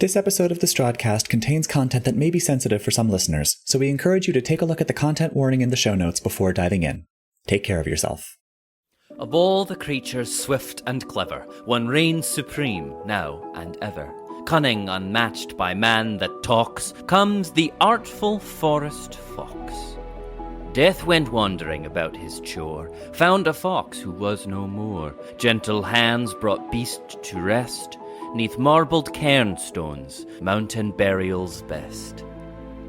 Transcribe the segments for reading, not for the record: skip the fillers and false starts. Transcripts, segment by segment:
This episode of the Strahdcast contains content that may be sensitive for some listeners, so we encourage you to take a look at the content warning in the show notes before diving in. Take care of yourself. Of all the creatures swift and clever, one reigns supreme now and ever. Cunning unmatched by man that talks, comes the artful forest fox. Death went wandering about his chore, found a fox who was no more. Gentle hands brought beast to rest, 'neath marbled cairnstones, mountain burials best.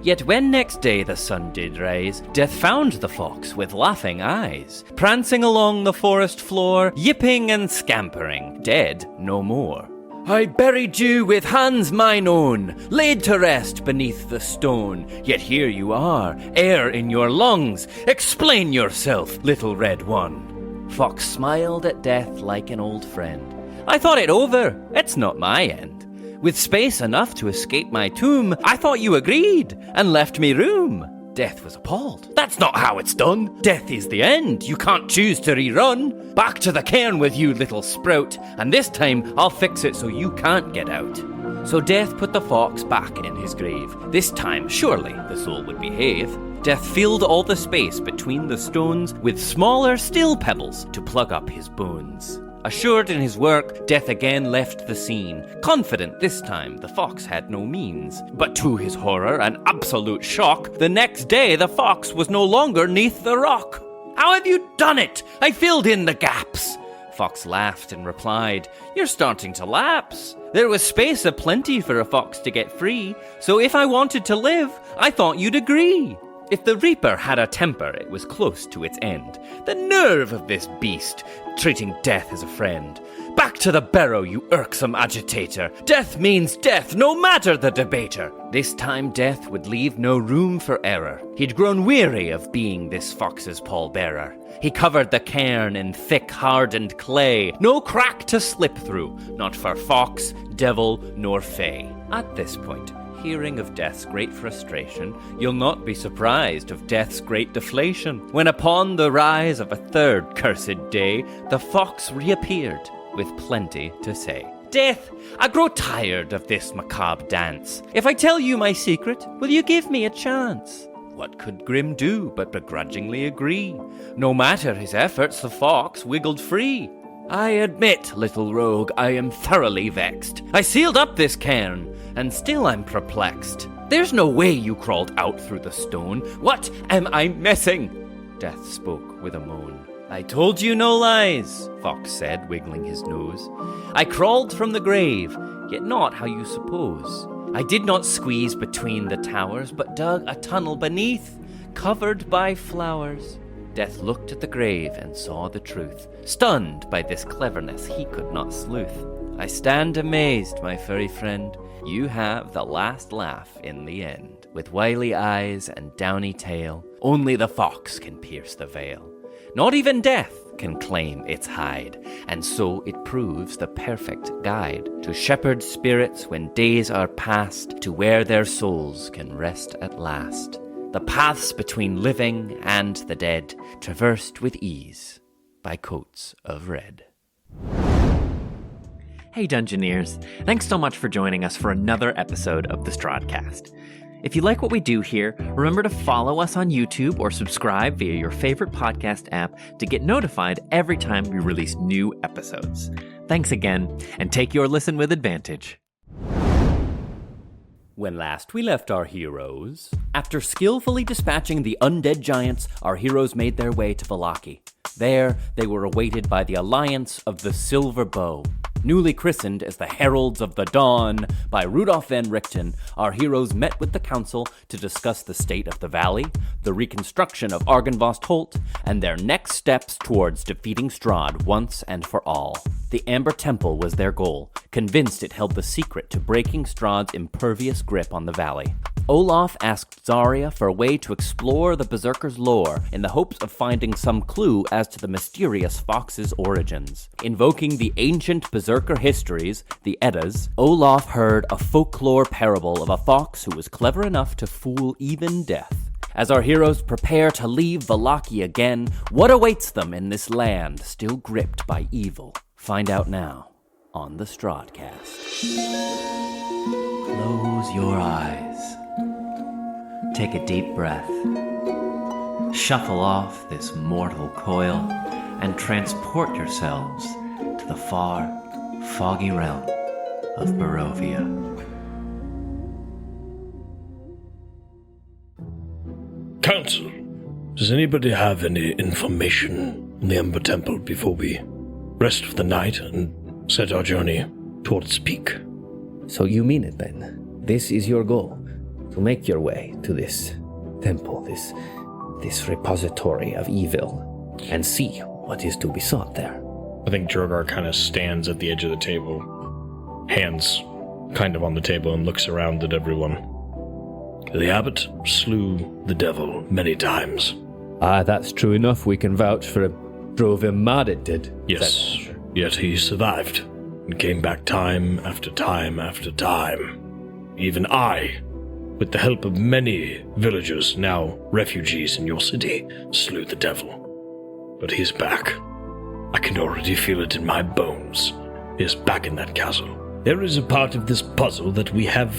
Yet when next day the sun did rise, Death found the fox with laughing eyes, prancing along the forest floor, yipping and scampering, dead no more. I buried you with hands mine own, laid to rest beneath the stone, yet here you are, air in your lungs. Explain yourself, little red one. Fox smiled at Death like an old friend. I thought it over, it's not my end. With space enough to escape my tomb, I thought you agreed, and left me room. Death was appalled. That's not how it's done. Death is the end, you can't choose to rerun. Back to the cairn with you, little sprout, and this time I'll fix it so you can't get out. So Death put the fox back in his grave. This time, surely, the soul would behave. Death filled all the space between the stones with smaller still pebbles to plug up his bones. Assured in his work, Death again left the scene. Confident this time, the fox had no means. But to his horror and absolute shock, the next day the fox was no longer 'neath the rock. How have you done it? I filled in the gaps. Fox laughed and replied, You're starting to lapse. There was space aplenty for a fox to get free, so if I wanted to live, I thought you'd agree. If the Reaper had a temper, it was close to its end. The nerve of this beast, treating Death as a friend. Back to the barrow, you irksome agitator. Death means death, no matter the debater. This time Death would leave no room for error. He'd grown weary of being this fox's pallbearer. He covered the cairn in thick, hardened clay. No crack to slip through, not for fox, devil, nor fay. At this point, hearing of Death's great frustration, you'll not be surprised of Death's great deflation, when upon the rise of a third cursed day, the fox reappeared with plenty to say. Death, I grow tired of this macabre dance. If I tell you my secret, will you give me a chance? What could Grim do but begrudgingly agree? No matter his efforts, the fox wiggled free. I admit, little rogue, I am thoroughly vexed. I sealed up this cairn, and still I'm perplexed. There's no way you crawled out through the stone. What am I missing? Death spoke with a moan. I told you no lies, Fox said, wiggling his nose. I crawled from the grave, yet not how you suppose. I did not squeeze between the towers, but dug a tunnel beneath, covered by flowers. Death looked at the grave and saw the truth. Stunned by this cleverness he could not sleuth. I stand amazed, my furry friend. You have the last laugh in the end. With wily eyes and downy tail, only the fox can pierce the veil. Not even Death can claim its hide, and so it proves the perfect guide to shepherd spirits when days are past, to where their souls can rest at last. The paths between living and the dead, traversed with ease by coats of red. Hey Dungeoneers, thanks so much for joining us for another episode of the Strahdcast. If you like what we do here, remember to follow us on YouTube or subscribe via your favorite podcast app to get notified every time we release new episodes. Thanks again, and take your listen with advantage. When last we left our heroes, after skillfully dispatching the undead giants, our heroes made their way to Vallaki. There, they were awaited by the Alliance of the Silver Bow. Newly christened as the Heralds of the Dawn by Rudolf van Richten, our heroes met with the council to discuss the state of the valley, the reconstruction of Argynvost Holt, and their next steps towards defeating Strahd once and for all. The Amber Temple was their goal, convinced it held the secret to breaking Strahd's impervious grip on the valley. Olaf asked Zarya for a way to explore the Berserker's lore in the hopes of finding some clue as to the mysterious fox's origins. Invoking the ancient Berserker histories, the Eddas, Olaf heard a folklore parable of a fox who was clever enough to fool even death. As our heroes prepare to leave Vallaki again, what awaits them in this land still gripped by evil? Find out now on the Strahdcast. Close your eyes. Take a deep breath. Shuffle off this mortal coil and transport yourselves to the far, foggy realm of Barovia. Council, does anybody have any information on the Ember Temple before we rest for the night and set our journey towards Peak? So you mean it then? This is your goal, to make your way to this temple, this repository of evil, and see what is to be sought there. I think Drogar kind of stands at the edge of the table, hands kind of on the table, and looks around at everyone. The abbot slew the devil many times. That's true enough. We can vouch for it. Drove him mad, it did. Yes, yet he survived and came back time after time after time. Even I, with the help of many villagers, now refugees in your city, slew the devil. But he's back. I can already feel it in my bones. He is back in that castle. There is a part of this puzzle that we have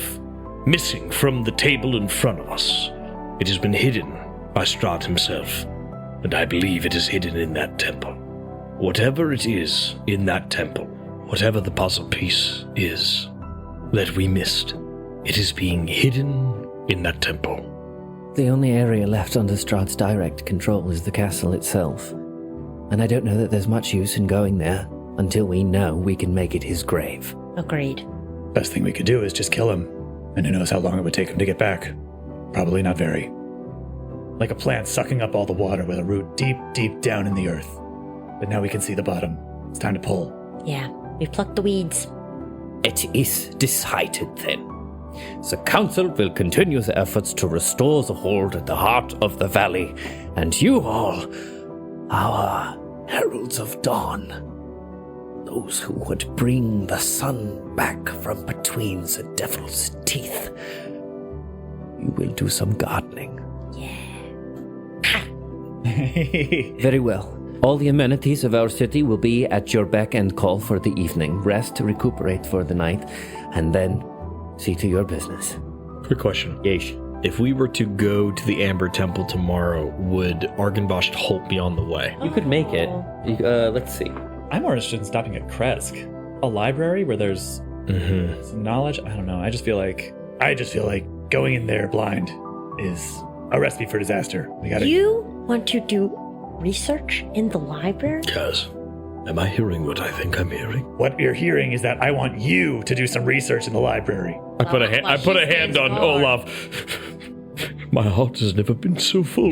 missing from the table in front of us. It has been hidden by Strahd himself, and I believe it is hidden in that temple. Whatever it is in that temple, whatever the puzzle piece is that we missed, it is being hidden in that temple. The only area left under Strahd's direct control is the castle itself, and I don't know that there's much use in going there until we know we can make it his grave. Agreed. Best thing we could do is just kill him. And who knows how long it would take him to get back. Probably not very. Like a plant sucking up all the water with a root deep, deep down in the earth. But now we can see the bottom. It's time to pull. Yeah, we plucked the weeds. It is decided then. The council will continue the efforts to restore the hold at the heart of the valley, and you all, our heralds of dawn, those who would bring the sun back from between the devil's teeth, you will do some gardening. Very well. All the amenities of our city will be at your beck and call for the evening. Rest, recuperate for the night, and then see to your business. Quick question. Yeesh. If we were to go to the Amber Temple tomorrow, would Argynvost halt me on the way? You could make it. Let's see. I'm more interested in stopping at Kresk. A library where there's some knowledge? I don't know. I just feel like going in there blind is a recipe for disaster. You want to do research in the library? Kaz, am I hearing what I think I'm hearing? What you're hearing is that I want you to do some research in the library. I put a hand on Olaf. My heart has never been so full.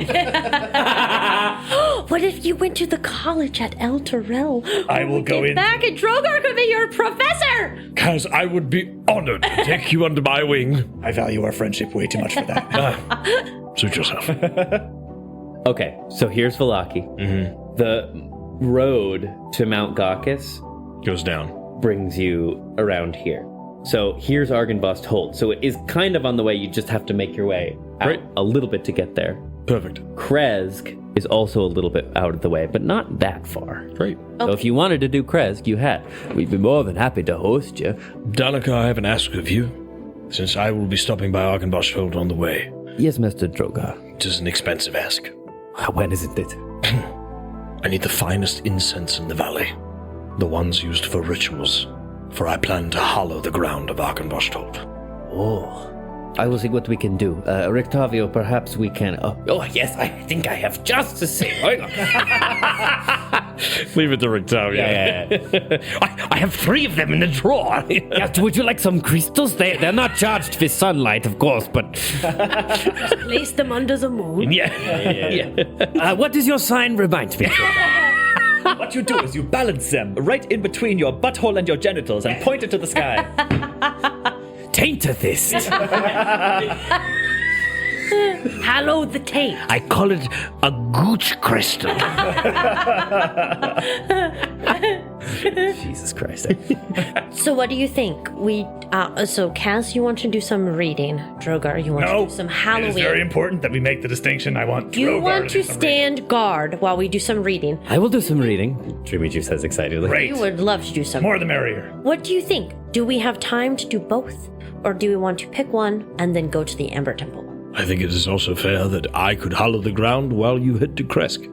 What if you went to the college at El Terrell? I will go in. Back and Drogar could be your professor! Kaz, I would be honored to take you under my wing. I value our friendship way too much for that. Suit yourself. Okay, so here's Vallaki. The road to Mount Gaucus Goes down. brings you around here. So here's Argynvost Holt. So it is kind of on the way. You just have to make your way out Great. a little bit to get there. Perfect. Kresk is also a little bit out of the way, but not that far. Great. So if you wanted to do Kresk, you had. We'd be more than happy to host you. Danica, I have an ask of you, since I will be stopping by Argynvost Hold on the way. Yes, Mr. Drogar. It is an expensive ask. When isn't it? I need the finest incense in the valley, the ones used for rituals, for I plan to hollow the ground of Argynvost Hold. Oh, I will see what we can do. Rictavio, perhaps we can... Oh, yes, I think I have just the same. Hang on. Leave it to Rictavio. Yeah. I have 3 of them in the drawer. Yes, would you like some crystals? They're not charged with sunlight, of course, but... Place them under the moon. what does your sign remind me of? What you do is you balance them right in between your butthole and your genitals and point it to the sky. Taintethist. Hallow the tape. I call it a gooch crystal. Jesus Christ. So what do you think? So Kaz, you want to do some reading. Drogar, you want to do some Halloween. It is very important that we make the distinction. I want Drogar You want do to some stand guard while we do some reading. I will do some reading. Dreamy Juice says excitedly. Great. You would love to do some. More the merrier. What do you think? Do we have time to do both? Or do we want to pick one and then go to the Amber Temple? I think it is also fair that I could hollow the ground while you head to Kresk.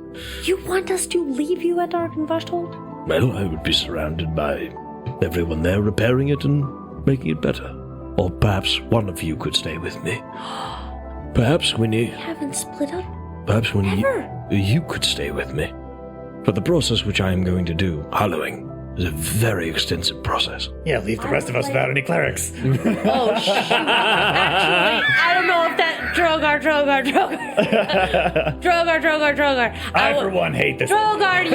You want us to leave you at Arkenvasthold? Well, I would be surrounded by everyone there repairing it and making it better. Or perhaps one of you could stay with me. Perhaps Winnie... We haven't split up. Perhaps Winnie, Ever. you could stay with me. But the process which I am going to do, hollowing, is a very extensive process. Yeah, leave the rest of us without any clerics. Oh, shoot. Actually, I don't know if that... Drogar. I, for one, hate this. Drogar,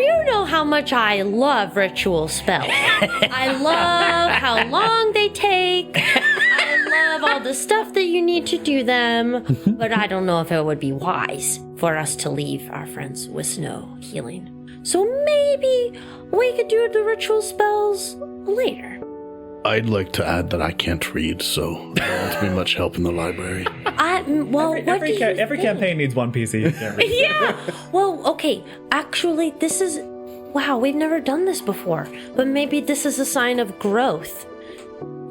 you know how much I love ritual spells. I love how long they take. I love all the stuff that you need to do them. But I don't know if it would be wise for us to leave our friends with no healing. So maybe we could do the ritual spells later. I'd like to add that I can't read, so there won't be much help in the library. Every campaign needs one PC. You can't read. Yeah. Well, okay. Actually, this is... Wow, we've never done this before. But maybe this is a sign of growth.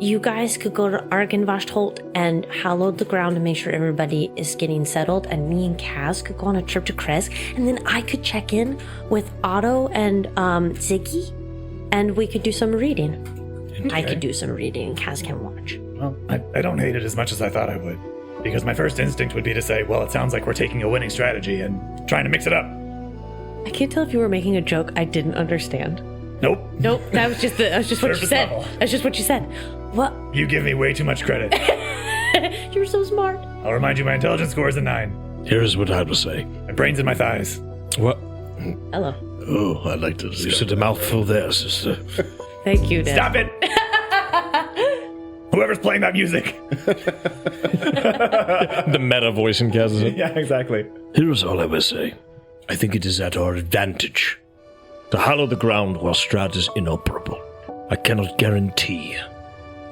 You guys could go to Arkenvasthold and hallow the ground to make sure everybody is getting settled. And me and Kaz could go on a trip to Kresk. And then I could check in with Otto and Ziggy. And we could do some reading. I could do some reading and Kaz can watch. Well, I don't hate it as much as I thought I would. Because my first instinct would be to say, well, it sounds like we're taking a winning strategy and trying to mix it up. I can't tell if you were making a joke I didn't understand. Nope. That was just what you Surface said. level. That's just what you said. What? You give me way too much credit. You're so smart. I'll remind you my intelligence score is a 9. Here's what I will say. My brain's in my thighs. What? Hello. Oh, I'd like to You discuss. said a mouthful there, sister. Thank you, Dad. Stop it! Whoever's playing that music. The meta voice in Kaz's. Yeah, exactly. Here's all I will say. I think it is at our advantage to hollow the ground while Strahd is inoperable. I cannot guarantee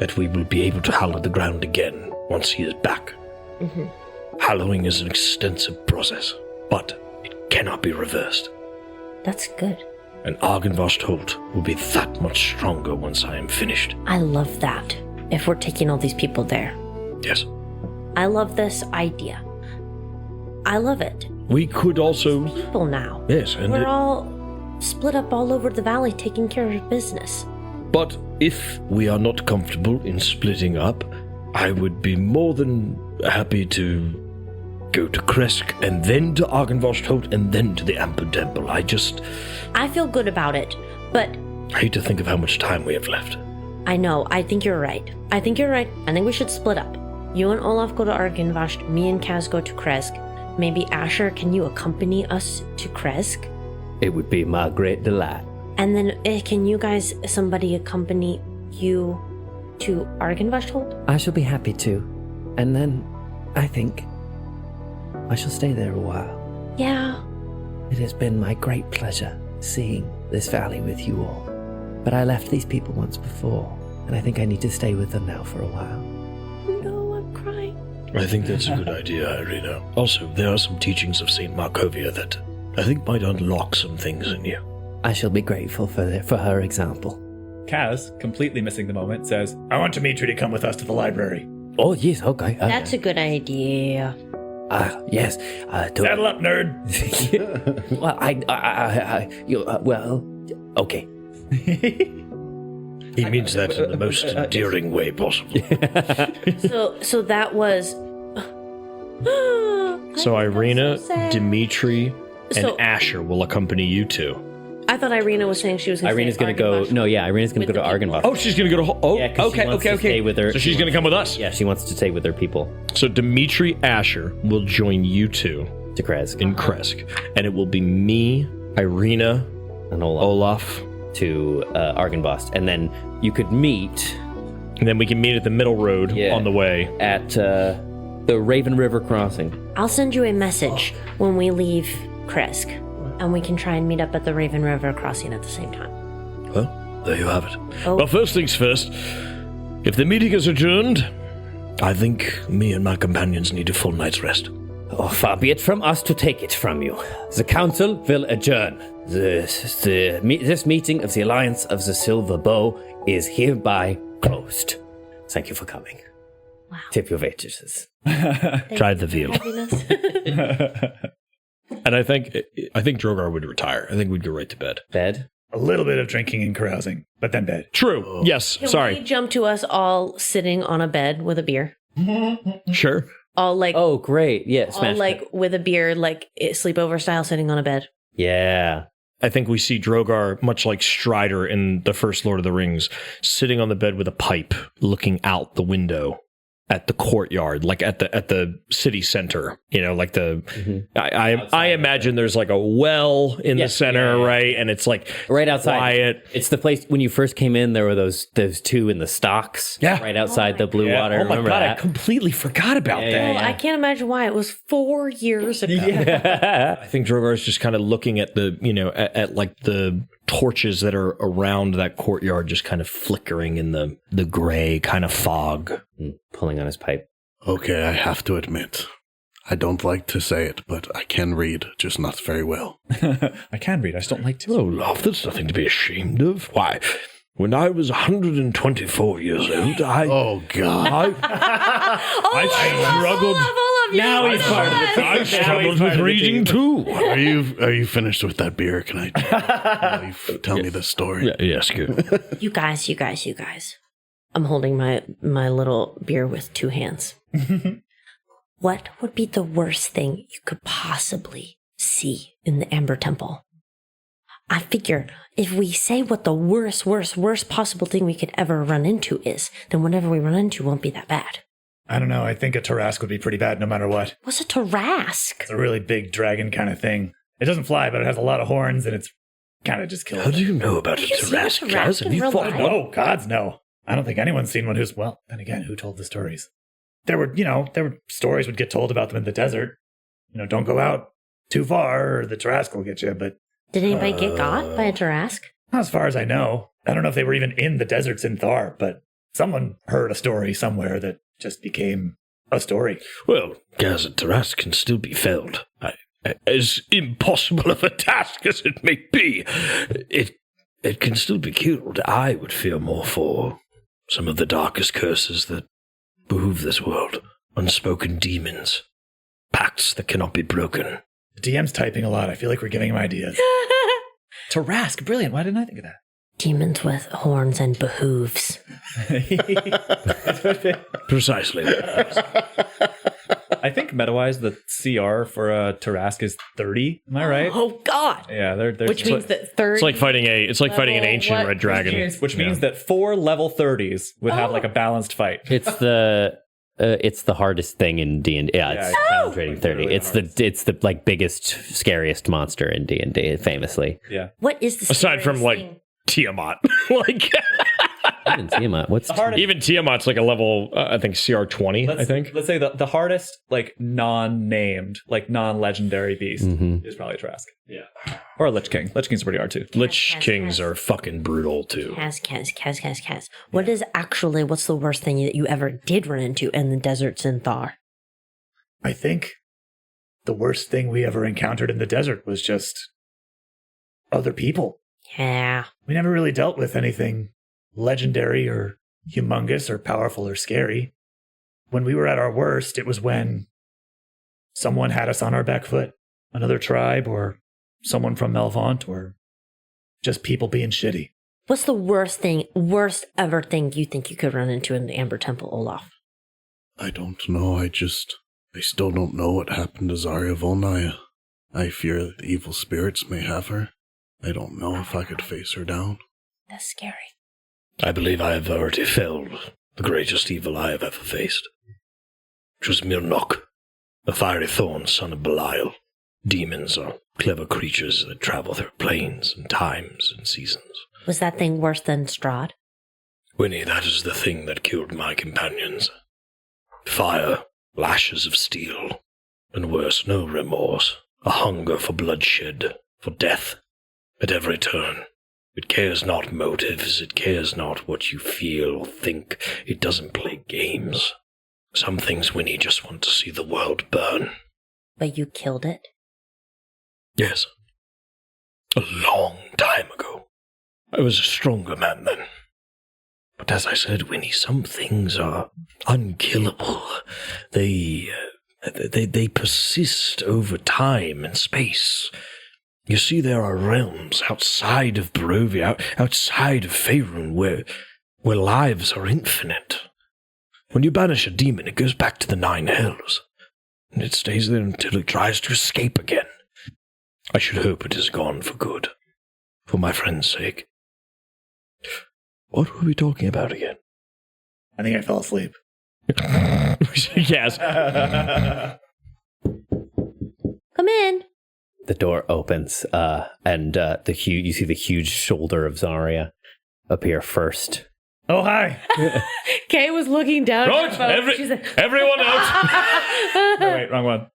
that we will be able to hollow the ground again once he is back. Mm-hmm. Hollowing is an extensive process, but it cannot be reversed. That's good. And Arkenvasthold will be that much stronger once I am finished. I love that. If we're taking all these people there. Yes. I love this idea. I love it. We could also... People now. Yes, and We're all split up all over the valley taking care of business. But if we are not comfortable in splitting up, I would be more than happy to go to Kresk and then to Arkenvasthold and then to the Amber Temple. I feel good about it, but... I hate to think of how much time we have left. I know, I think you're right. I think we should split up. You and Olaf go to Arkenvast, me and Kaz go to Kresk. Maybe Asher, can you accompany us to Kresk? It would be my great delight. And then can you guys, somebody accompany you to Arkenvasthold? I shall be happy to. And then, I think, I shall stay there a while. Yeah. It has been my great pleasure seeing this valley with you all. But I left these people once before, and I think I need to stay with them now for a while. No, I'm crying. I think that's a good idea, Irina. Also, there are some teachings of St. Markovia that I think might unlock some things in you. I shall be grateful for her example. Kaz, completely missing the moment, says, I want Dimitri to come with us to the library. Oh, yes, okay. That's a good idea. Yes. Saddle up, nerd. Well, okay. He means that in the most endearing way possible. So that was... So Irina, so sad. Dimitri, and So- Asher will accompany you two. I thought Irina was saying she was going to Irina's going to go. No, yeah, Irina's going to With go to the people. Arkenvast. Oh, she's gonna go to... Oh, Yeah, 'cause she okay, wants to stay with her. So she's gonna come with us? Yeah, she wants to stay with her people So Dimitri Asher will join you two to Kresk in Kresk. And it will be me, Irina, and Olaf. to Arkenvast, and then you could meet And then we can meet at the middle road Yeah. on the way. at the Raven River crossing. I'll send you a message when we leave Kresk, and we can try and meet up at the Raven River crossing at the same time. Well, there you have it. Oh. Well, first things first. If the meeting is adjourned, I think me and my companions need a full night's rest. Oh, far be it from us to take it from you. The council will adjourn. This meeting of the Alliance of the Silver Bow is hereby closed. Thank you for coming. Wow. Tip your waitresses. Tried the veal. Happiness. And I think Drogar would retire. I think we'd go right to bed. Bed? A little bit of drinking and carousing, but then bed. True. Yes. Can Sorry. we jump to us all sitting on a bed with a beer? Sure. All like, Oh, great. Yeah, all smash like it. with a beer, like sleepover style, sitting on a bed. Yeah. I think we see Drogar, much like Strider in the first Lord of the Rings, sitting on the bed with a pipe, looking out the window at the courtyard, like at the city center. You know, like the I imagine there's like a well in the center, right? And it's like Right outside. quiet. It's the place when you first came in, there were those two in the stocks. Yeah. Right outside the blue Yeah. water. Oh my Remember god, I that? completely forgot about that. Yeah. Well, I can't imagine why. It was 4 years ago. I think Drogar is just kind of looking at the, at like the torches that are around that courtyard, just kind of flickering in the gray kind of fog. Pulling on his pipe. Okay, I have to admit, I don't like to say it, but I can read, just not very well. I can read. I just don't like to. Oh, Olaf, that's nothing to be ashamed of. Why, when I was 124 years old, Oh, God. I struggled. Now he's part of the team. I struggled with reading too. Are you finished with that beer? Can I tell me the story? Yes, good. You guys. I'm holding my little beer with 2 hands. What would be the worst thing you could possibly see in the Amber Temple? I figure if we say what the worst possible thing we could ever run into is, then whatever we run into won't be that bad. I don't know. I think a Tarask would be pretty bad no matter what. What's a Tarask? It's a really big dragon kind of thing. It doesn't fly, but it has a lot of horns, and it's kind of just kills. How do you know about Have a you seen a Tarask, Tarask Kaz? in Have you real fought life? one? Oh, gods, no. I don't think anyone's seen one who's, well, then again, who told the stories? There were stories would get told about them in the desert. Don't go out too far or the Tarask will get you, but Did anybody get got by a Tarask? not as far as I know. I don't know if they were even in the deserts in Thar, but someone heard a story somewhere that just became a story. Well, Kaz, a Tarask can still be felled. As impossible of a task as it may be, it can still be killed. I would fear more for some of the darkest curses that behoove this world. Unspoken demons. Pacts that cannot be broken. The DM's typing a lot. I feel like we're giving him ideas. Tarask, brilliant. Why didn't I think of that? Demons with horns and behooves. Precisely. I think meta-wise, the CR for a Tarask is 30. Am I right? Oh, God. Yeah, they're Which means that 30. It's like fighting an ancient what? red dragon. which means that 4 level 30s would have like a balanced fight. It's the hardest thing in D&D. Yeah, it's penetrating 30. It's the like biggest, scariest monster in D&D, famously. Yeah. What is the Aside from scariest like thing? Tiamat. Like Even Tiamat. What's even Tiamat's like a level, I think CR 20. I think. Let's say the hardest, like non-named, like non-legendary beast is probably a Tarask. Yeah. Or a Lich King. Lich King's pretty hard too. Lich Kings are fucking brutal too. Kaz. What's the worst thing that you ever did run into in the deserts in Thar? I think the worst thing we ever encountered in the desert was just other people. Yeah. We never really dealt with anything legendary or humongous or powerful or scary. When we were at our worst, it was when someone had us on our back foot. Another tribe or someone from Melvant or just people being shitty. What's the worst ever thing you think you could run into in the Amber Temple, Olaf? I don't know. I still don't know what happened to Zarya Volnaya. I fear that the evil spirits may have her. I don't know if I could face her down. That's scary. I believe I have already felled the greatest evil I have ever faced. Which was Milnok, the fiery thorn son of Belial. Demons are clever creatures that travel through planes and times and seasons. Was that thing worse than Strahd? Winnie, that is the thing that killed my companions. Fire, lashes of steel, and worse, no remorse. A hunger for bloodshed, for death, at every turn. It cares not motives, it cares not what you feel or think. It doesn't play games. Some things, Winnie, just want to see the world burn. But you killed it? Yes. A long time ago. I was a stronger man then. But as I said, Winnie, some things are unkillable. They persist over time and space. You see, there are realms outside of Barovia, outside of Faerun, where lives are infinite. When you banish a demon, it goes back to the 9 hells, and it stays there until it tries to escape again. I should hope it is gone for good, for my friend's sake. What were we talking about again? I think I fell asleep. Yes. Come in. The door opens, and you see the huge shoulder of Zarya appear first. Oh, hi. Kay was looking down Right, at her phone. She's like, everyone out. No, wait, wrong one.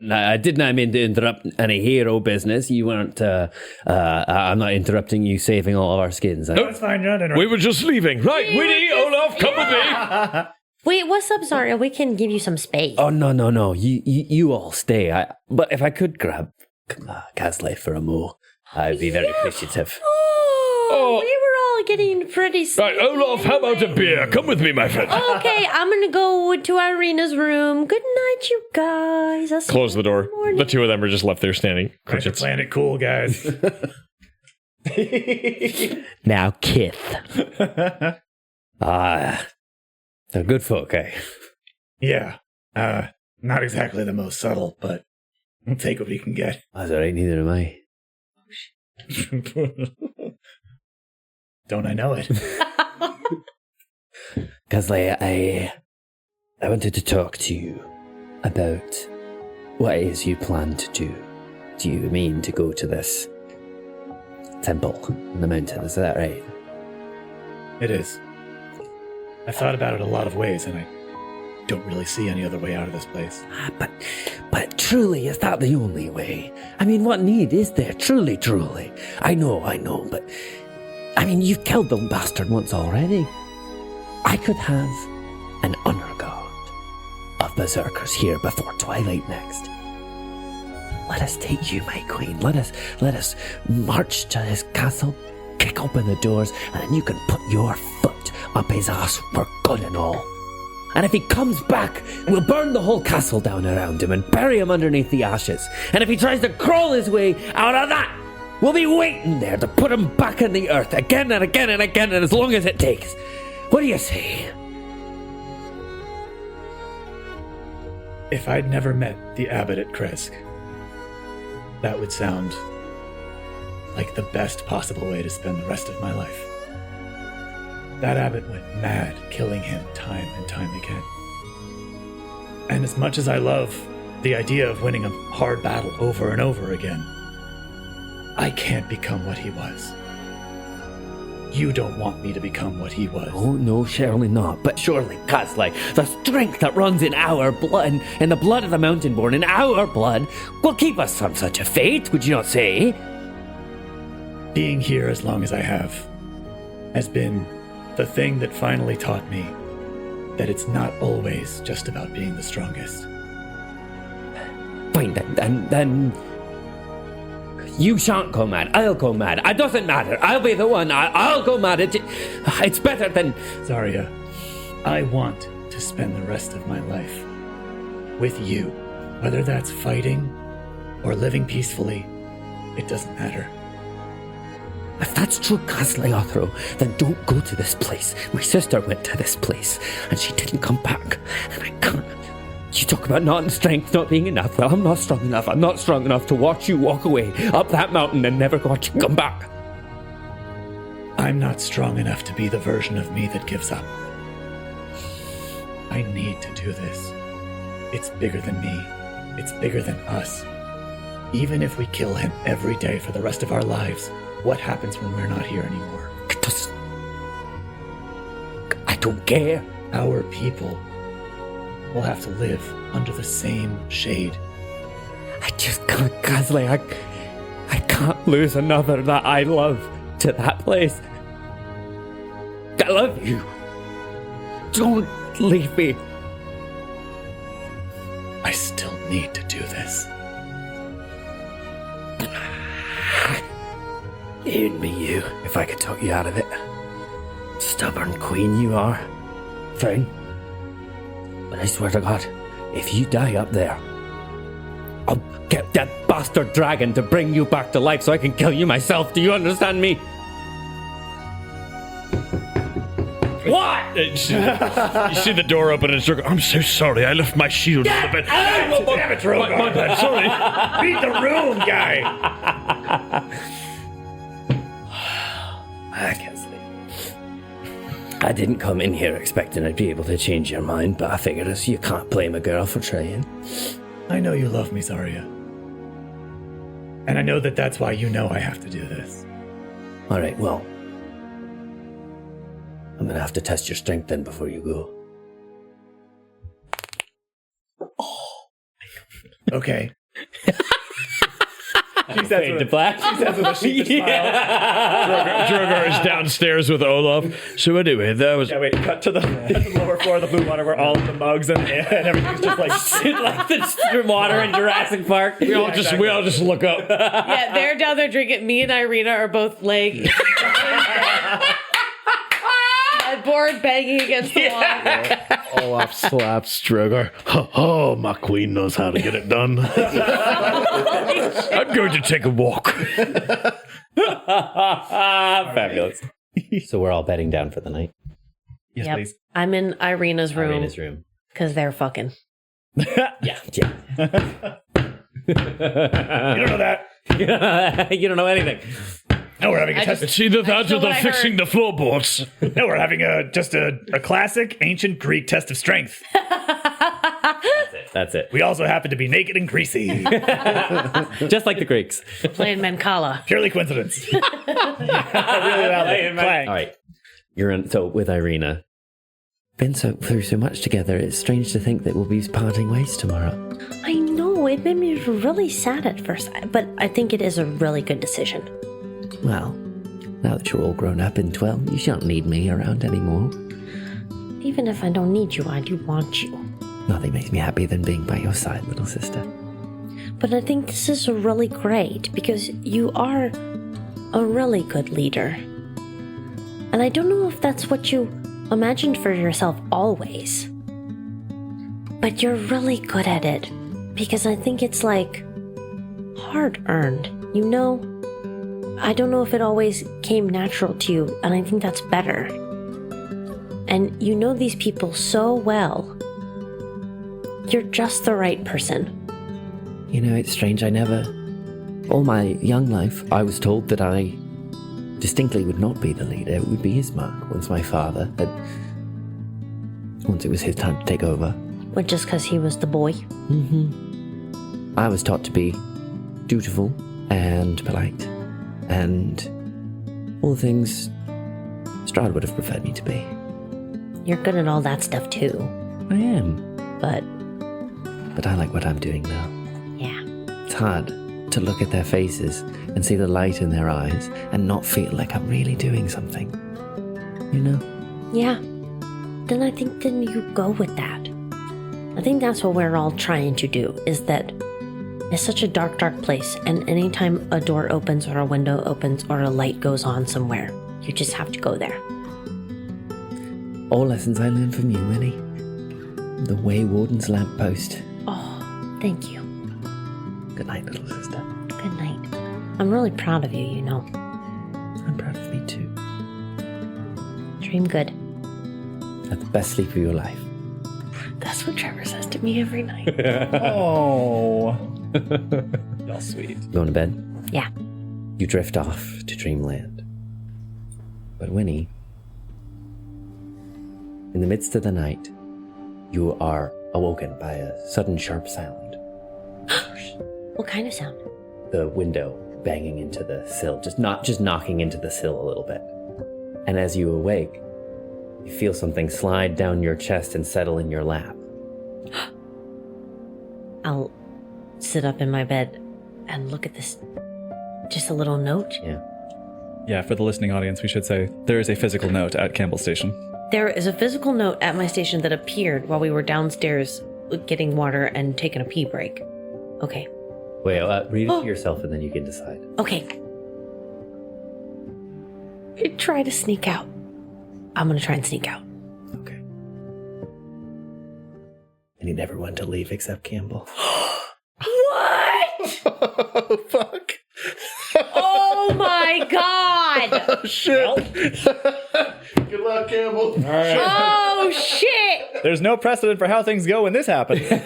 No, I did not mean to interrupt any hero business. You weren't. I'm not interrupting you saving all of our skins. That's fine, you're not interrupting. We were just leaving. Right, Winnie, Olaf, come with me. wait, what's up, Zarya? We can give you some space. Oh no! You all stay. But if I could grab Kasle for a mo, I'd be very appreciative. Oh, we were all getting pretty Right, Olaf, how about a beer? Come with me, my friend. Okay, I'm gonna go to Irina's room. Good night, you guys. I'll see Close you the door. in morning. The two of them are just left there standing. Thanks for playing it cool, guys. Now, Kith. They're good folk, eh? Yeah. Not exactly the most subtle, but we'll take what we can get. That's all right, neither am I. Don't I know it? Kasle, I wanted to talk to you about what it is you plan to do. Do you mean to go to this temple in the mountain? Is that right? It is. I've thought about it a lot of ways, and I don't really see any other way out of this place. But truly, is that the only way? I mean, what need is there? Truly. I know, but I mean, you've killed the bastard once already. I could have an honor guard of berserkers here before twilight next. Let us take you, my queen. Let us march to his castle, kick open the doors, and then you can put your foot up his ass for good and all. And if he comes back, we'll burn the whole castle down around him and bury him underneath the ashes. And if he tries to crawl his way out of that, we'll be waiting there to put him back in the earth again and again and again, and as long as it takes. What do you say? If I'd never met the abbot at Kresk, that would sound like the best possible way to spend the rest of my life. That abbot went mad, killing him time and time again. And as much as I love the idea of winning a hard battle over and over again, I can't become what he was. You don't want me to become what he was. Oh, no, surely not. But surely, Kasle, the strength that runs in our blood, in the blood of the Mountain-born, in our blood, will keep us from such a fate, would you not say? Being here as long as I have has been the thing that finally taught me that it's not always just about being the strongest. Fine, then you shan't go mad. I'll go mad. It doesn't matter. I'll be the one. I'll go mad. It's better than... Zarya, I want to spend the rest of my life with you. Whether that's fighting or living peacefully, it doesn't matter. If that's true, Kasle, Othro, then don't go to this place. My sister went to this place, and she didn't come back. And I can't... You talk about not strength not being enough. Well, I'm not strong enough. I'm not strong enough to watch you walk away up that mountain and never watch you come back. I'm not strong enough to be the version of me that gives up. I need to do this. It's bigger than me. It's bigger than us. Even if we kill him every day for the rest of our lives, what happens when we're not here anymore? I don't care. Our people will have to live under the same shade. I just can't, Kasle. I can't lose another that I love to that place. I love you. Don't leave me. I still need to do this. You'd be you if I could talk you out of it. Stubborn queen you are. Fine. But I swear to God, if you die up there, I'll get that bastard dragon to bring you back to life so I can kill you myself. Do you understand me? What? You see the door open and it's Drogar. I'm so sorry, I left my shield in the bed. Damn it, Drogar. My bad, sorry. Beat the room, guy. I can't sleep. I didn't come in here expecting I'd be able to change your mind, but I figured as you can't blame a girl for trying. I know you love me, Zarya. And I know that that's why you know I have to do this. All right, well, I'm gonna have to test your strength then before you go. Okay. She says with a sheepish smile. Drogar is downstairs with Olaf. So anyway, that was... Yeah, wait, cut to the lower floor of the blue water where all of the mugs and everything's just like... like the water in Jurassic Park. We all just look up. Yeah, they're down there drinking. Me and Irina are both laying. Headboard banging against the wall. Olaf slaps Drogar. Oh, my queen knows how to get it done. I'm going to take a walk. Fabulous. So we're all bedding down for the night. Yes, Yep. please. I'm in Irina's room Irina's room. because they're fucking. Yeah. You don't know that. You don't know anything. No, we're having a test. It's either that or what they're I fixing heard. the floorboards. No, we're having a classic ancient Greek test of strength. That's it. We also happen to be naked and greasy. Just like the Greeks. Playing Mancala. Purely coincidence. Really loudly. Clang. All right. You're in, so with Irina. Been through so much together, it's strange to think that we'll be parting ways tomorrow. I know, it made me really sad at first, but I think it is a really good decision. Well, now that you're all grown up and 12, you shan't need me around anymore. Even if I don't need you, I do want you. Nothing makes me happier than being by your side, little sister. But I think this is really great because you are a really good leader. And I don't know if that's what you imagined for yourself always. But you're really good at it because I think it's like hard-earned, you know? I don't know if it always came natural to you, and I think that's better. And you know these people so well. You're just the right person. You know, it's strange, all my young life, I was told that I distinctly would not be the leader. It would be his mark once it was his time to take over. But just because he was the boy? I was taught to be dutiful and polite, and all the things Strahd would have preferred me to be. You're good at all that stuff too. I am, But but I like what I'm doing now. yeah. It's hard to look at their faces and see the light in their eyes and not feel like I'm really doing something. You know? Yeah. Then I think you go with that. I think that's what we're all trying to do, is that it's such a dark, dark place, and anytime a door opens or a window opens or a light goes on somewhere, you just have to go there. All lessons I learned from you, Winnie. The Way Warden's lamppost. Oh, thank you. Good night, little sister. Good night. I'm really proud of you, you know. I'm proud of me too. Dream good. Have the best sleep of your life. That's what Trevor says to me every night. Oh. Y'all sweet. Going to bed? Yeah. You drift off to dreamland. But Winnie, in the midst of the night, you are awoken by a sudden sharp sound. What kind of sound? The window banging into the sill, just knocking into the sill a little bit. And as you awake, you feel something slide down your chest and settle in your lap. I'll sit up in my bed and look at this. Just a little note. Yeah. Yeah, for the listening audience, we should say there is a physical note at Campbell Station. There is a physical note at my station that appeared while we were downstairs getting water and taking a pee break. Okay. Wait, read it to yourself and then you can decide. Okay. try to sneak out. I'm gonna try and sneak out. Okay. I need everyone to leave except Campbell. What? Oh, fuck. Oh my god! Oh, shit. Good luck, Campbell. All right. Oh shit! There's no precedent for how things go when this happens. Kid,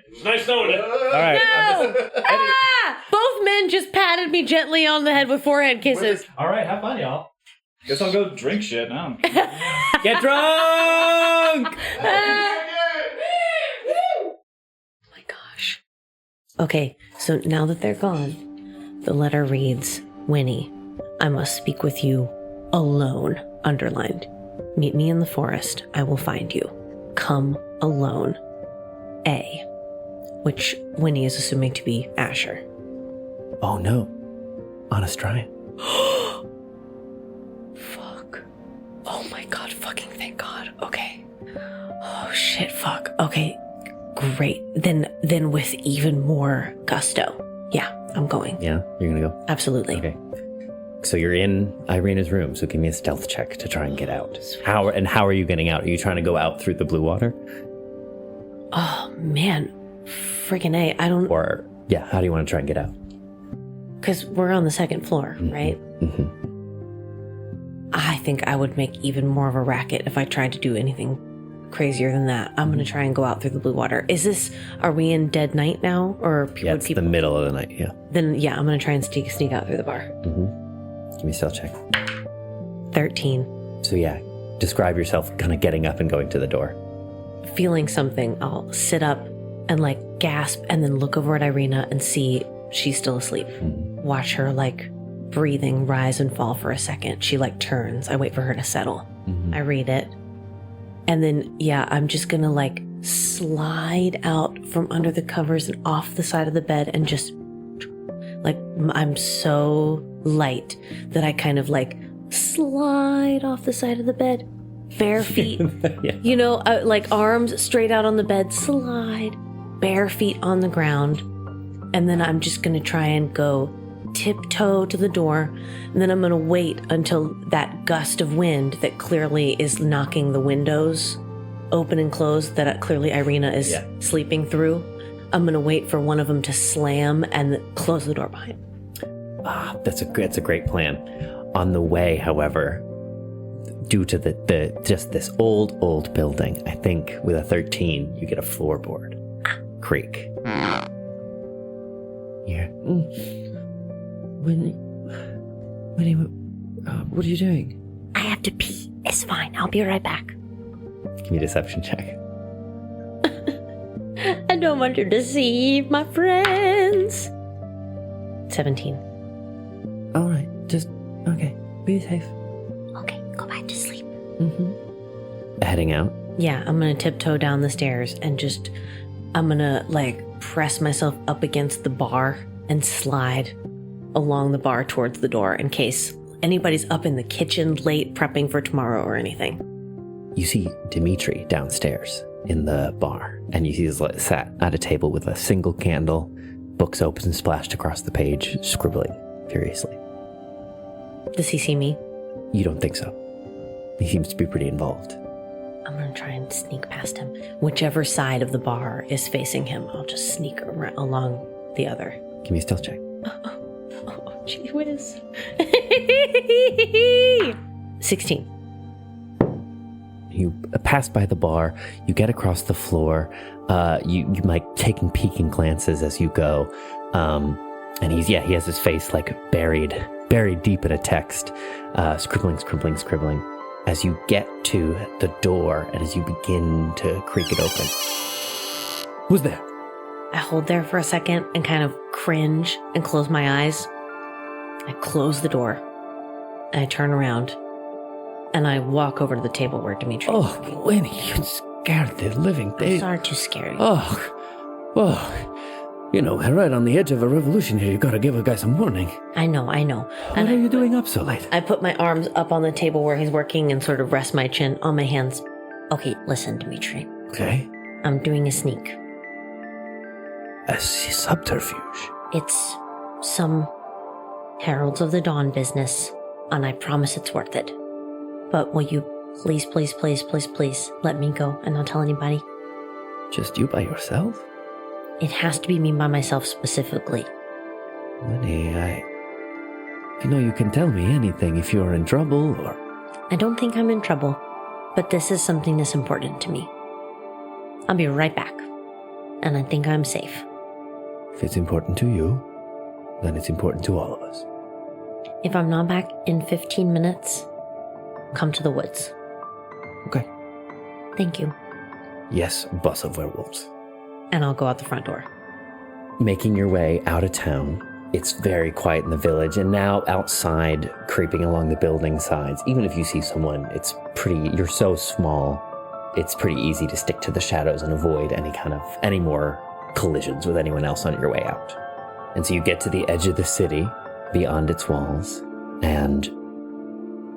it's nice knowing it. All right. No! Ah! Both men just patted me gently on the head with forehead kisses. All right, have fun, y'all. Guess I'll go drink shit now. Get drunk! Oh my gosh. Okay, so now that they're gone, the letter reads, Winnie, I must speak with you alone, underlined. Meet me in the forest. I will find you. Come alone. A. Which Winnie is assuming to be Asher. Oh no. Honest Ryan. Fuck. Oh my god, fucking thank god. Okay. Oh shit, fuck. Okay. Great. Then with even more gusto. Yeah, I'm going. Yeah, you're gonna go? Absolutely. Okay. So you're in Irina's room, so give me a stealth check to try and get out. How are you getting out? Are you trying to go out through the blue water? Oh man. Freaking A. I don't... Or, yeah, how do you want to try and get out? Because we're on the second floor, right? Mm-hmm. I think I would make even more of a racket if I tried to do anything crazier than that. I'm going to try and go out through the blue water. Are we in dead night now? Or Yeah, it's the middle of the night, yeah. Then, yeah, I'm going to try and sneak out through the bar. Mm-hmm. Give me a stealth check. 13. So yeah, describe yourself kind of getting up and going to the door. Feeling something, I'll sit up and like gasp and then look over at Irina and see she's still asleep. Watch her like breathing rise and fall for a second. She like turns. I wait for her to settle. I read it. And then, yeah, I'm just gonna like slide out from under the covers and off the side of the bed and just like, I'm so light that I kind of like slide off the side of the bed. Bare feet, Yeah. you know, like arms straight out on the bed, slide, bare feet on the ground. And then I'm just going to try and go tiptoe to the door. And then I'm going to wait until that gust of wind that clearly is knocking the windows open and closed, that clearly Irina is sleeping through. I'm going to wait for one of them to slam and close the door behind. That's a great plan. On the way, however, due to the just this old building, I think with a 13 you get a floorboard creak. Yeah. Winnie, what are you doing? I have to pee. It's fine. I'll be right back. Give me a deception check. I don't want to deceive my friends. 17. All right, just okay. Be safe. Okay, go back to sleep. Heading out. Yeah, I'm gonna tiptoe down the stairs and I'm gonna like press myself up against the bar and slide along the bar towards the door in case anybody's up in the kitchen late prepping for tomorrow or anything. You see Dimitri downstairs in the bar, and you see he's sat at a table with a single candle, books open and splashed across the page, scribbling furiously. Does he see me? You don't think so. He seems to be pretty involved. I'm gonna try and sneak past him. Whichever side of the bar is facing him, I'll just sneak along the other. Give me a stealth check. Oh, gee whiz. 16. You pass by the bar, you get across the floor, you might taking peeking glances as you go, and he has his face like buried deep in a text, scribbling. As you get to the door and as you begin to creak it open. Who's there? I hold there for a second and kind of cringe and close my eyes. I close the door and I turn around and I walk over to the table where Dimitri is working. Oh, Winnie, you scared the living I'm thing. sorry to scare you. Oh, you know, right on the edge of a revolution here. You gotta give a guy some warning. I know. What And are you doing up so late? I put my arms up on the table where he's working and sort of rest my chin on my hands. Okay, listen, Dimitri. Okay. I'm doing a sneak. A subterfuge. It's some Heralds of the Dawn business. and I promise it's worth it. But will you please, please, please, please, please let me go and not tell anybody? Just you by yourself? It has to be me by myself specifically. Winnie, you can tell me anything if you're in trouble or... I don't think I'm in trouble, but this is something that's important to me. I'll be right back, and I think I'm safe. If it's important to you, then it's important to all of us. If I'm not back in 15 minutes, come to the woods. Okay. Thank you. Yes, bus of werewolves. And I'll go out the front door. Making your way out of town, it's very quiet in the village, and now outside, creeping along the building sides, even if you see someone, you're so small, it's pretty easy to stick to the shadows and avoid any more collisions with anyone else on your way out. And so you get to the edge of the city, beyond its walls, and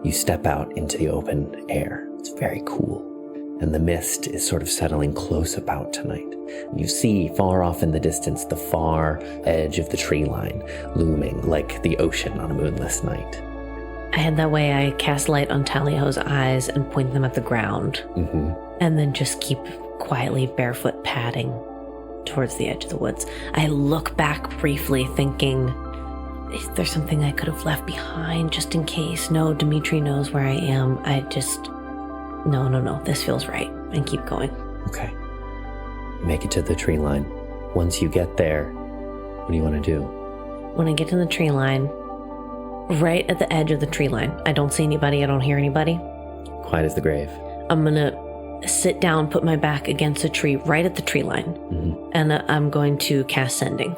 you step out into the open air. It's very cool. And the mist is sort of settling close about tonight. You see far off in the distance the far edge of the tree line, looming like the ocean on a moonless night. I head that way. I cast light on Tallyho's eyes and point them at the ground. Mm-hmm. And then just keep quietly barefoot padding towards the edge of the woods. I look back briefly thinking, is there something I could have left behind just in case? No, Dimitri knows where I am. No, this feels right. And keep going. Okay. Make it to the tree line. Once you get there, what do you want to do? When I get to the tree line, right at the edge of the tree line, I don't see anybody, I don't hear anybody. Quiet as the grave. I'm going to sit down, put my back against a tree right at the tree line. Mm-hmm. And I'm going to cast Sending.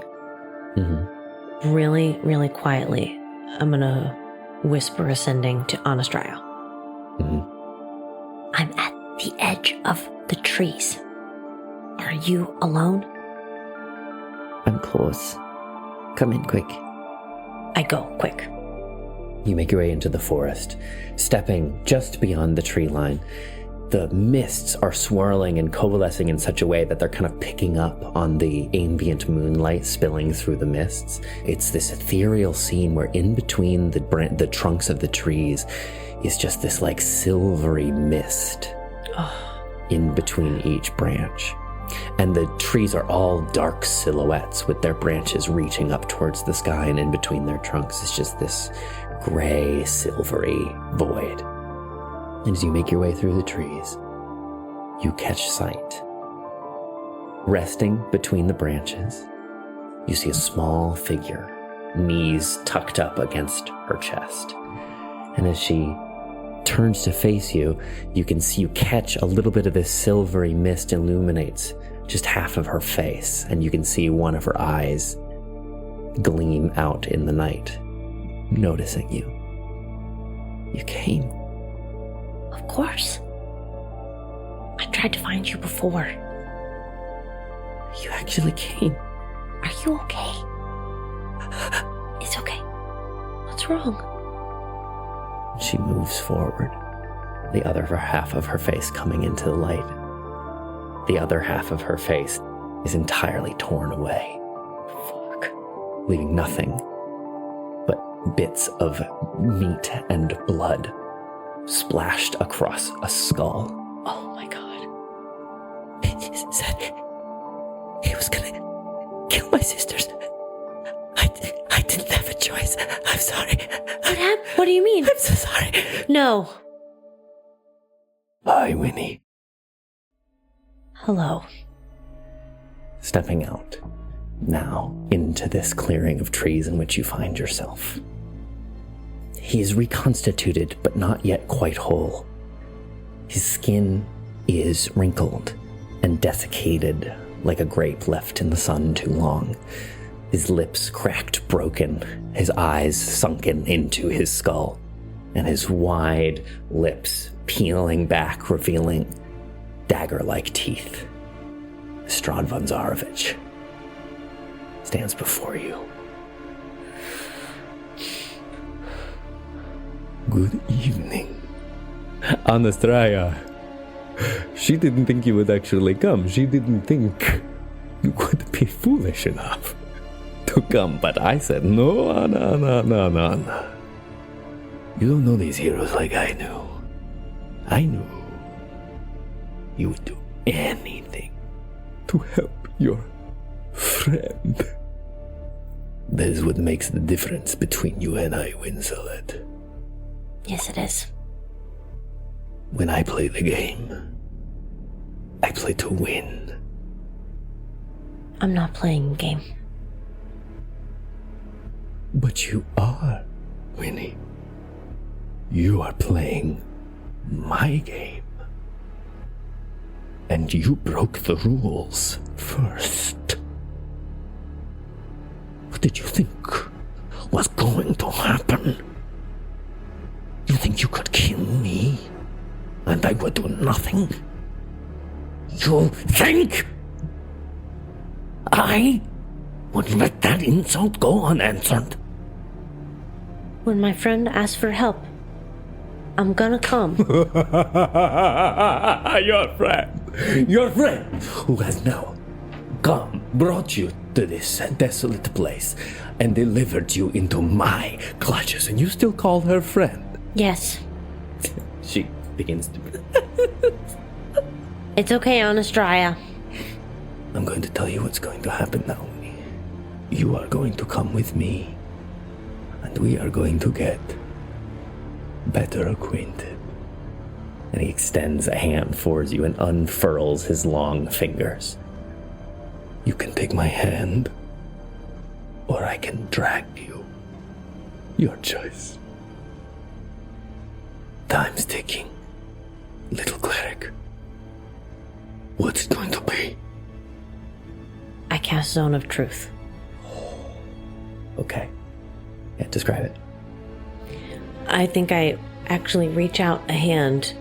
Mm-hmm. Really, really quietly. I'm going to whisper a Sending to Anastraya. Mm-hmm. I'm at the edge of the trees. Are you alone? I'm close. Come in quick. I go, quick. You make your way into the forest, stepping just beyond the tree line. The mists are swirling and coalescing in such a way that they're kind of picking up on the ambient moonlight spilling through the mists. It's this ethereal scene where in between the trunks of the trees is just this like silvery mist in between each branch. And the trees are all dark silhouettes with their branches reaching up towards the sky, and in between their trunks is just this gray, silvery void. And as you make your way through the trees, you catch sight. Resting between the branches, you see a small figure, knees tucked up against her chest. And as she turns to face you, you catch a little bit of this silvery mist illuminates just half of her face, and you can see one of her eyes gleam out in the night, noticing you. You came. Of course. I tried to find you before. You actually came. Are you okay? It's okay. What's wrong? She moves forward, the other half of her face coming into the light. The other half of her face is entirely torn away. Fuck. Leaving nothing but bits of meat and blood splashed across a skull. Oh my god. He said he was gonna kill my sisters. I didn't have a choice. I'm sorry. What happened? What do you mean? I'm so sorry. No. Hi, Winnie. Hello. Stepping out now into this clearing of trees in which you find yourself. He is reconstituted, but not yet quite whole. His skin is wrinkled and desiccated like a grape left in the sun too long. His lips cracked, broken, his eyes sunken into his skull, and his wide lips peeling back, revealing dagger-like teeth. Strahd von Zarovich stands before you. Good evening. Anastraya. She didn't think you would actually come. She didn't think you would be foolish enough to come. But I said, no. You don't know these heroes like I do. I knew you would do anything to help your friend. That is what makes the difference between you and I, Wincelet. Yes, it is. When I play the game, I play to win. I'm not playing a game. But you are, Winnie. You are playing my game. And you broke the rules first. What did you think was going to happen? You think you could kill me and I would do nothing? You think I would let that insult go unanswered? When my friend asks for help, I'm gonna come. Your friend, who has now brought you to this desolate place and delivered you into my clutches, and you still call her friend? Yes. She begins to... It's okay, Anastraya. I'm going to tell you what's going to happen now, Winnie. You are going to come with me, and we are going to get better acquainted. And he extends a hand towards you and unfurls his long fingers. You can take my hand, or I can drag you. Your choice. Time's ticking. Little cleric. What's it going to be? I cast Zone of Truth. Okay. Yeah, describe it. I think I actually reach out a hand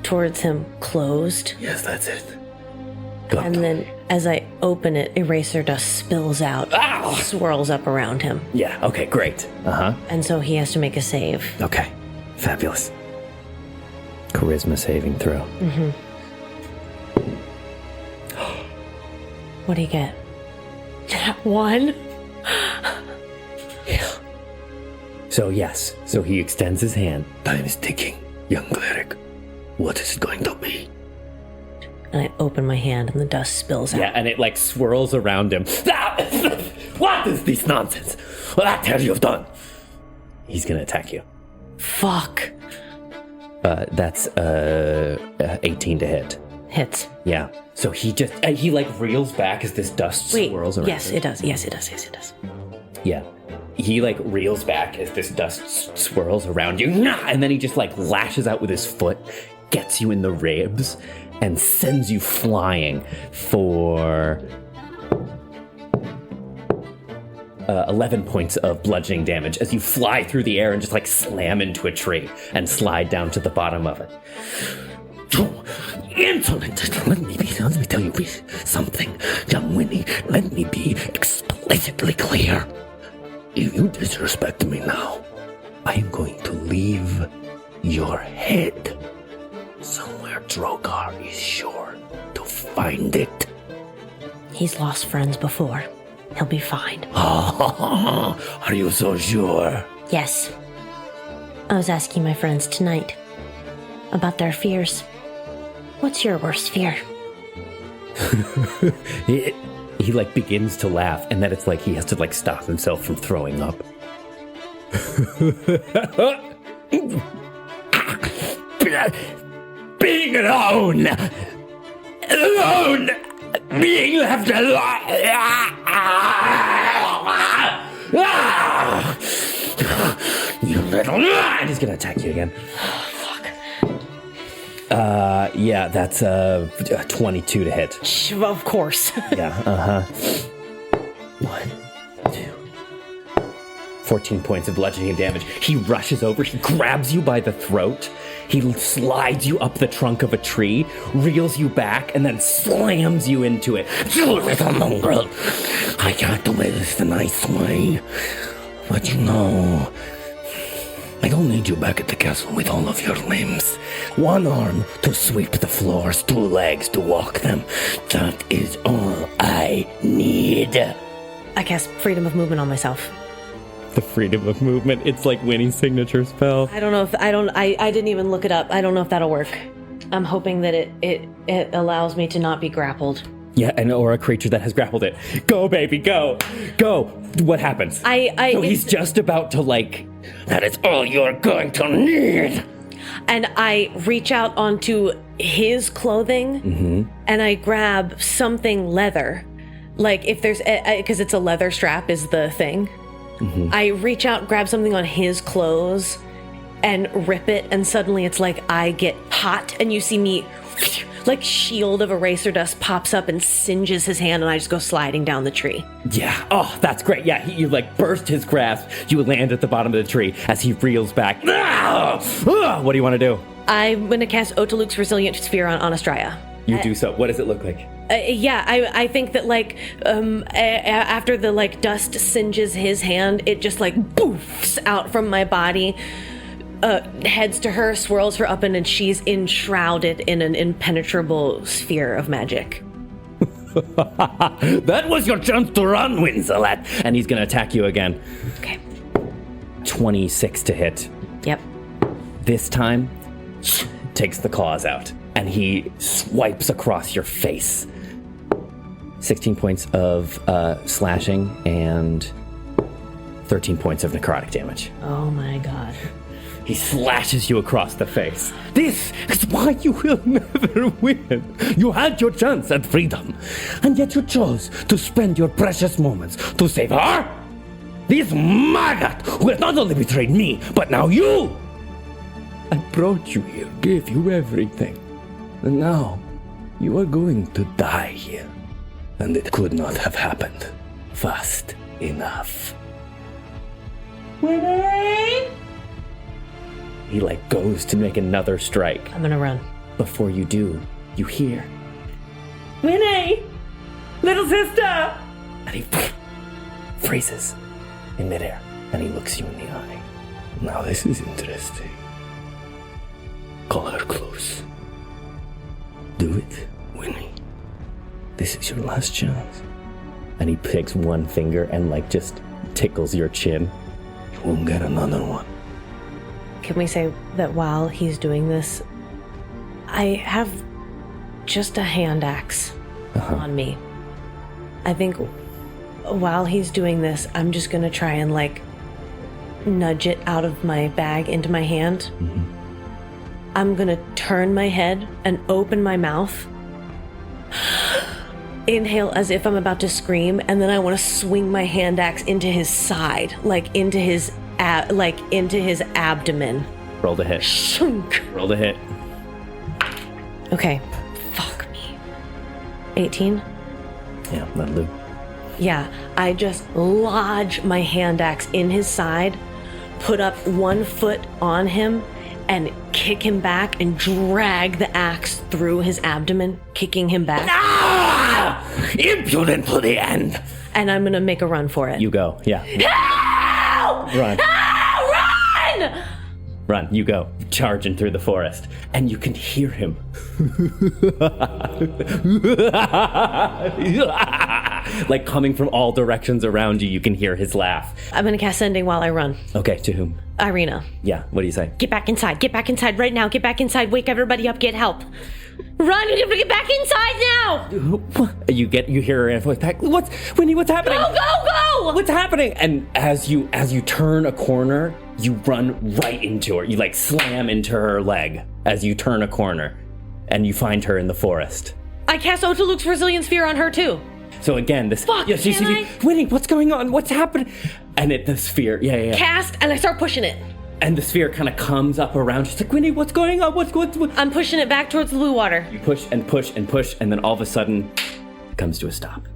towards him, closed. Yes, that's it. And then as I open it, eraser dust spills out, swirls up around him. Yeah, okay, great. And so he has to make a save. Okay, fabulous. Charisma saving throw. Mm-hmm. What do you get? 1? Yeah. So yes, so he extends his hand. Time is ticking, young cleric. What is it going to be? And I open my hand and the dust spills out. Yeah, and it like swirls around him. What is this nonsense? What have you done? He's gonna attack you. Fuck. That's 18 to hit. Hits. Yeah. So he just he like reels back as this dust swirls around. Yes, it does. Yes, it does. Yes, it does. Yeah. He like reels back as this dust swirls around you. And then he just like lashes out with his foot, gets you in the ribs, and sends you flying for 11 points of bludgeoning damage as you fly through the air and just like slam into a tree and slide down to the bottom of it. Insolent! Let me tell you something, young Winnie. Let me be explicitly clear. If you disrespect me now, I am going to leave your head somewhere Drogar is sure to find it. He's lost friends before. He'll be fine. Are you so sure? Yes. I was asking my friends tonight about their fears. What's your worst fear? He like begins to laugh, and then it's like he has to like stop himself from throwing up. Being alone, being left alone. You little. And he's gonna attack you again. Yeah, that's 22 to hit. Of course. Yeah, 1, 2, 14 points of bludgeoning damage. He rushes over, he grabs you by the throat, he slides you up the trunk of a tree, reels you back, and then slams you into it. You little mongrel! I can't do this the nice way, but you know, I don't need you back at the castle with all of your limbs. One arm to sweep the floors, 2 legs to walk them. That is all I need. I cast freedom of movement on myself. the freedom of movement. It's like Winnie's signature spell. I don't know if I didn't even look it up. I don't know if that'll work. I'm hoping that it allows me to not be grappled. Yeah, and or a creature that has grappled it. Go, baby, go. Go. What happens? So he's just about to that is all you're going to need. And I reach out onto his clothing and I grab something leather. Like if there's, because it's a leather strap is the thing. I reach out, grab something on his clothes and rip it. And suddenly it's like I get hot and you see me like shield of eraser dust pops up and singes his hand and I just go sliding down the tree. Yeah. Oh, that's great. Yeah, you burst his grasp. You land at the bottom of the tree as he reels back. What do you want to do? I'm going to cast Otoluk's Resilient Sphere on Astraya. You do so. What does it look like? I think that after the dust singes his hand, it just boofs out from my body, heads to her, swirls her up, and she's enshrouded in an impenetrable sphere of magic. That was your chance to run, Winzelet. And he's going to attack you again. Okay. 26 to hit. Yep. This time, takes the claws out, and he swipes across your face. 16 points of slashing and 13 points of necrotic damage. Oh my god. He slashes you across the face. This is why you will never win. You had your chance at freedom, and yet you chose to spend your precious moments to save her? This maggot who has not only betrayed me, but now you! I brought you here, gave you everything, and now you are going to die here. And it could not have happened fast enough. Winnie! He goes to make another strike. I'm gonna run. Before you do, you hear, Winnie! Little sister! And he freezes in midair, and he looks you in the eye. Now this is interesting. Call her close. Do it, Winnie. This is your last chance. And he takes one finger and just tickles your chin. You won't get another one. Can we say that while he's doing this, I have just a hand axe on me. I think while he's doing this, I'm just gonna try and nudge it out of my bag into my hand. I'm gonna turn my head and open my mouth. Inhale as if I'm about to scream, and then I want to swing my hand axe into his side, into his abdomen. Roll the hit. Shunk. Roll the hit. Okay. Fuck me. 18? Yeah, that'll do. Yeah, I just lodge my hand axe in his side, put up one foot on him, and kick him back and drag the axe through his abdomen, kicking him back. Ah! Impudent to the end. And I'm gonna make a run for it. You go, yeah. Help! Run. Help! Run! Run, you go, charging through the forest. And you can hear him. Coming from all directions around you, you can hear his laugh. I'm gonna cast Sending while I run. Okay, to whom? Irina. Yeah, what do you say? Get back inside. Get back inside right now. Get back inside. Wake everybody up. Get help. Run! Get back inside now! You hear her voice back. Winnie, what's happening? Go! What's happening? And as you turn a corner, you run right into her. You slam into her leg as you turn a corner, and you find her in the forest. I cast Otoluk's Resilient Sphere on her too. So again, this. Fuck, yeah, can I? Winnie, what's going on? What's happening? And the sphere, yeah. Cast, and I start pushing it. And the sphere kind of comes up around. She's like, Winnie, what's going on? What? I'm pushing it back towards the blue water. You push and push and push, and then all of a sudden, it comes to a stop.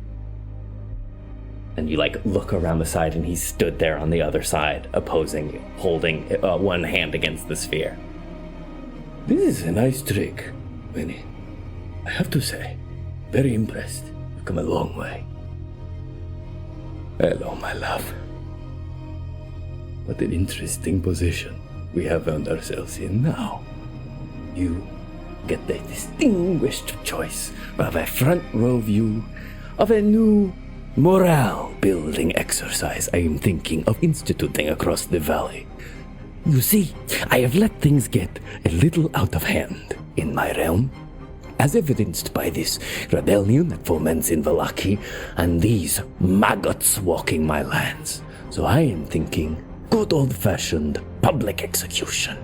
And you look around the side, and he's stood there on the other side, opposing you, holding one hand against the sphere. This is a nice trick, Winnie. I have to say, very impressed. You've come a long way. Hello, my love. What an interesting position we have found ourselves in now. You get the distinguished choice of a front row view of a new morale building exercise I am thinking of instituting across the valley. You see, I have let things get a little out of hand in my realm, as evidenced by this rebellion that foments in Vallaki and these maggots walking my lands. So I am thinking good old-fashioned public execution.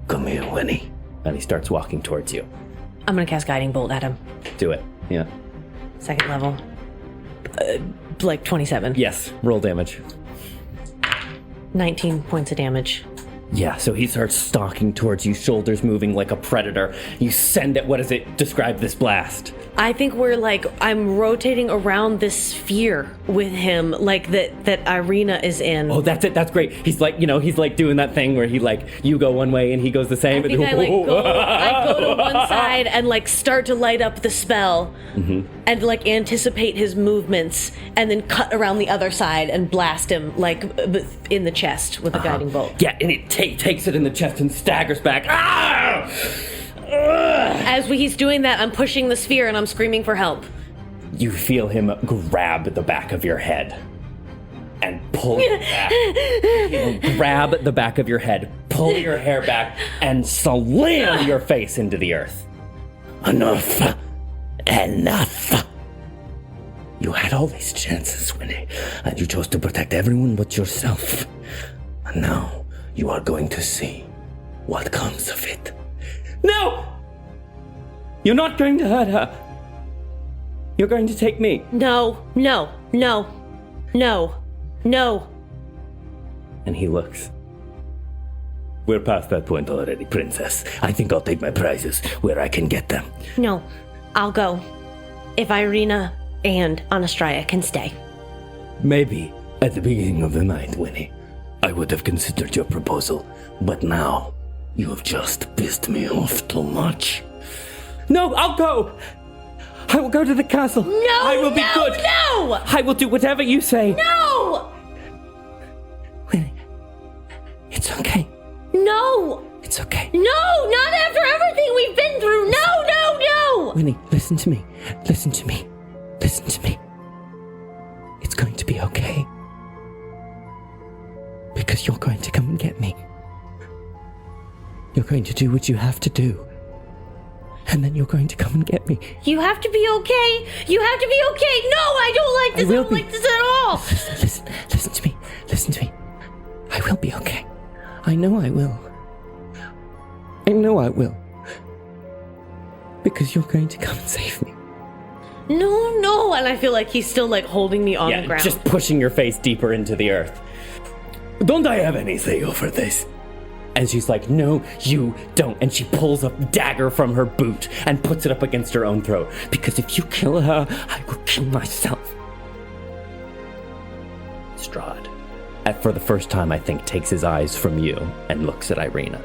Come here, Winnie. And he starts walking towards you. I'm gonna cast Guiding Bolt at him. Do it. Yeah. 2nd level. Like 27. Yes. Roll damage. 19 points of damage. Yeah, so he starts stalking towards you, shoulders moving like a predator. You send it. What does it describe this blast? I think I'm rotating around this sphere with him, like that Irina is in. Oh, that's it. That's great. He's like, he's like doing that thing where you go one way and he goes the same. I think I go to one side and start to light up the spell and anticipate his movements and then cut around the other side and blast him in the chest with a guiding bolt. Yeah, and it takes it in the chest and staggers back. Ah! As he's doing that, I'm pushing the sphere and I'm screaming for help. You feel him grab the back of your head and pull it back. He'll grab the back of your head, pull your hair back, and slam your face into the earth. Enough. Enough. You had all these chances, Winnie, and you chose to protect everyone but yourself. And now you are going to see what comes of it. No! You're not going to hurt her. You're going to take me. No. And he looks. We're past that point already, Princess. I think I'll take my prizes where I can get them. No, I'll go. If Irina and Anastraya can stay. Maybe at the beginning of the night, Winnie, I would have considered your proposal, but now you have just pissed me off too much. No, I'll go. I will go to the castle. No, I will be good. No! I will do whatever you say. No! Winnie, it's okay. No! It's okay. No, not after everything we've been through. No! Winnie, listen to me. Listen to me. Listen to me. It's going to be okay. Because you're going to come and get me. You're going to do what you have to do. And then you're going to come and get me. You have to be okay. You have to be okay. No, I don't like this. I don't like this at all. Listen to me. Listen to me. I will be okay. I know I will. I know I will. Because you're going to come and save me. No. And I feel like he's still holding me on the ground. Just pushing your face deeper into the earth. Don't I have any say over this? And she's like, no, you don't. And she pulls a dagger from her boot and puts it up against her own throat. Because if you kill her, I will kill myself. Strahd, for the first time, I think, takes his eyes from you and looks at Irina.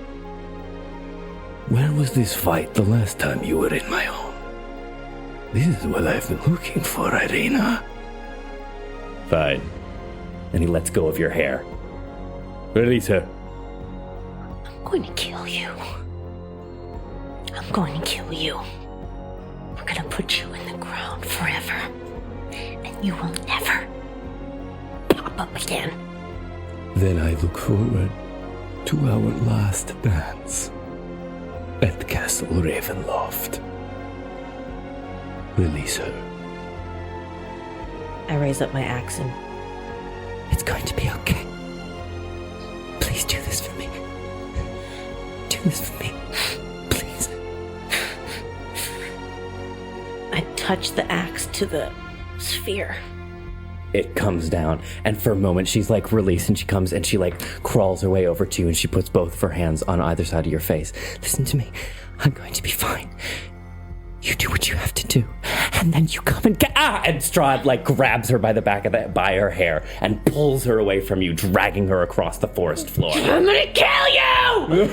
Where was this fight the last time you were in my home? This is what I've been looking for, Irina. Fine. And he lets go of your hair. Release her. I'm going to kill you. I'm going to kill you. We're going to put you in the ground forever. And you will never pop up again. Then I look forward to our last dance at Castle Ravenloft. Release her. I raise up my axe and... It's going to be okay. Please do this for me. Do this for me. Please. I touch the axe to the sphere. It comes down, and for a moment she's released, and she comes and she crawls her way over to you, and she puts both of her hands on either side of your face. Listen to me. I'm going to be fine. You do what you have to do, and then you come and get... And Strahd grabs her by the back of by her hair and pulls her away from you, dragging her across the forest floor. I'm gonna kill you!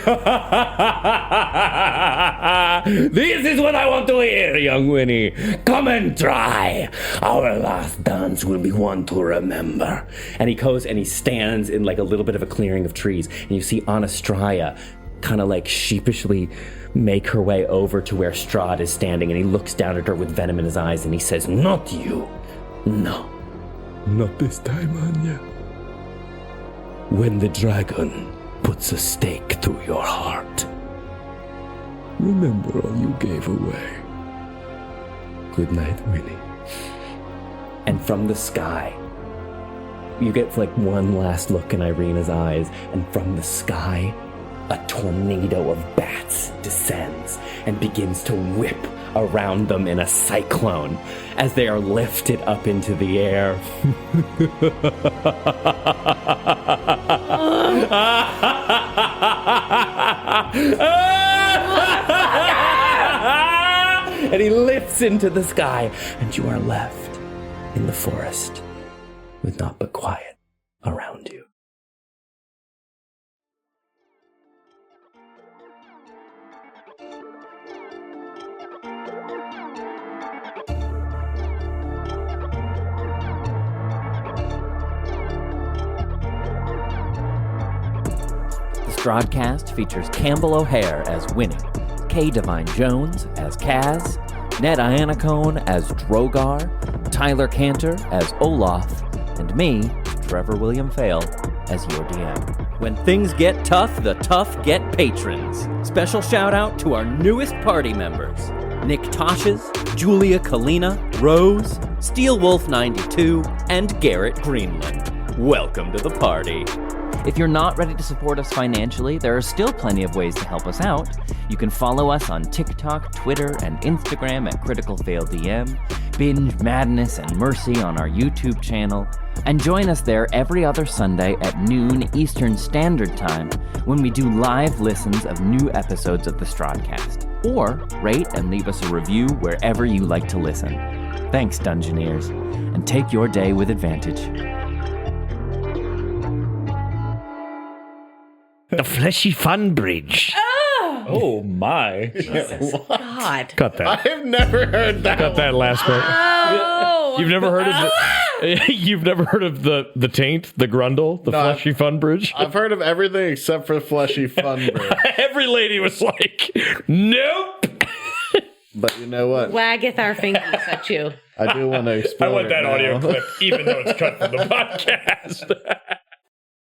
This is what I want to hear, young Winnie. Come and try. Our last dance will be one to remember. And he goes and he stands in a little bit of a clearing of trees, and you see Anastraya kind of sheepishly make her way over to where Strahd is standing, and he looks down at her with venom in his eyes, and he says, Not you. No, not this time, Anya. When the dragon puts a stake through your heart, remember all you gave away. Good night, Winnie. And from the sky, you get like one last look in Irina's eyes, and from the sky, a tornado of bats descends and begins to whip around them in a cyclone as they are lifted up into the air. And he lifts into the sky, and you are left in the forest with naught but quiet around you. The Strahdcast features Campbell O'Hare as Winnie, K. Devine-Jones as Kaz, Ned Iannacone as Drogar, Tyler Kanter as Olaf, and me, Trevor William Fayle, as your DM. When things get tough, the tough get patrons. Special shout out to our newest party members, Nick Tosches, Julia Kalina, Rose, Steel Wolf 92, and Garrett Greenland. Welcome to the party. If you're not ready to support us financially, there are still plenty of ways to help us out. You can follow us on TikTok, Twitter, and Instagram at Critical Fail DM, binge Madness and Mercy on our YouTube channel, and join us there every other Sunday at noon Eastern Standard Time when we do live listens of new episodes of the Strahdcast. Or rate and leave us a review wherever you like to listen. Thanks, Dungeoneers, and take your day with advantage. The fleshy fun bridge. Oh my. God. Cut that. I've never heard that. Cut that last bit. Oh. You've never heard of the. You've never heard of the taint, the grundle, the fleshy fun bridge. I've heard of everything except for fleshy fun bridge. Every lady was like, "Nope." But you know what? Waggeth our fingers at you. I do want to explore. I want it that now. audio clip, even though it's cut from the podcast.